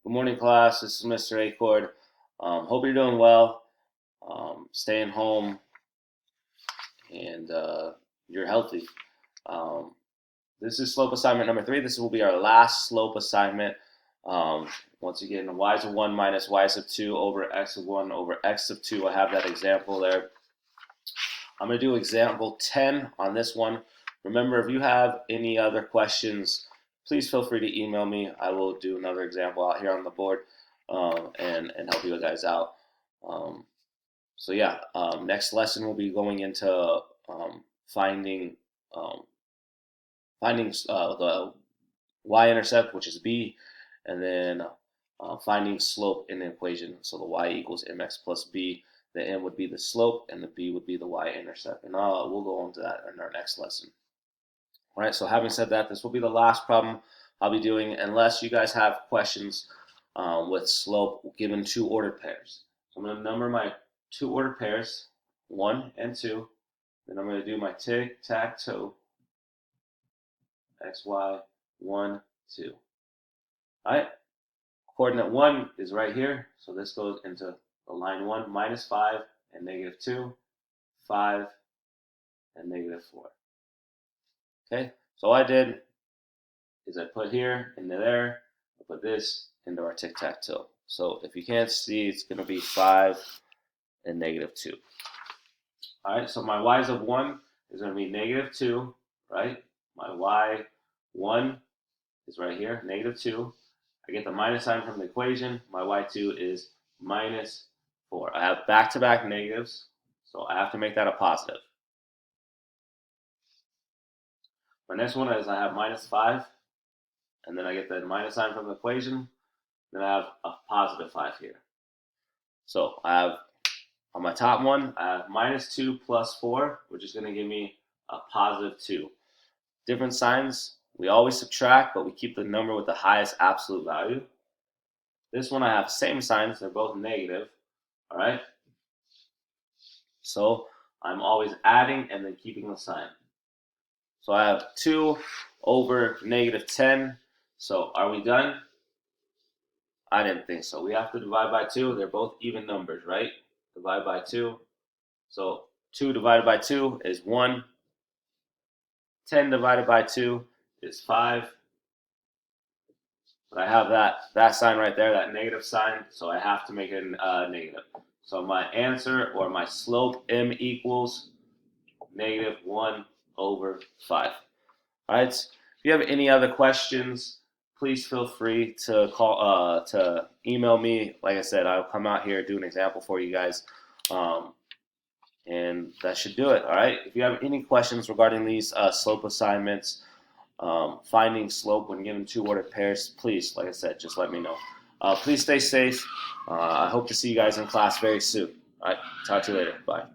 Good morning, class. This is Mr. Acord. Hope you're doing well, staying home, and you're healthy. Um, this is slope assignment number 3. This will be our last slope assignment. Once again, y of 1 minus y sub 2 over x of 1 over x of 2. I have that example there. I'm going to do example 10 on this one. Remember, if you have any other questions, please feel free to email me. I will do another example out here on the board and help you guys out. So yeah, next lesson we'll be going into finding the y-intercept, which is b, and then finding slope in the equation. So the y equals mx plus b. The m would be the slope, and the b would be the y-intercept. And we'll go on to that in our next lesson. All right, so having said that, this will be the last problem I'll be doing unless you guys have questions with slope given 2 ordered pairs. So I'm going to number my 2 ordered pairs, 1 and 2. Then I'm going to do my tic-tac-toe, x, y, 1, 2. All right, coordinate 1 is right here, so this goes into the line 1, minus 5 and negative 2, 5 and negative 4. Okay, so all I did is I put here into there, I put this into our tic-tac-toe. So if you can't see, it's going to be 5 and negative 2. All right, so my y's of 1 is going to be negative 2, right? My y1 is right here, negative 2. I get the minus sign from the equation. My y2 is minus 4. I have back-to-back negatives, so I have to make that a positive. My next one is I have minus 5, and then I get the minus sign from the equation. Then I have a positive 5 here. So I have, on my top one, I have minus 2 plus 4, which is going to give me a positive 2. Different signs, we always subtract, but we keep the number with the highest absolute value. This one I have same signs, they're both negative, all right? So I'm always adding and then keeping the sign. So I have 2 over negative 10. So are we done? I didn't think so. We have to divide by 2. They're both even numbers, right? Divide by 2. So 2 divided by 2 is 1. 10 divided by 2 is 5. But I have that sign right there, that negative sign, so I have to make it negative. So my answer, or my slope, m equals negative 1 over 5. All right. If you have any other questions, please feel free to to email me. Like I said, I'll come out here, do an example for you guys, and that should do it. All right. If you have any questions regarding these slope assignments, finding slope when given 2 ordered pairs, please, like I said, just let me know. Please stay safe. I hope to see you guys in class very soon. All right. Talk to you later. Bye.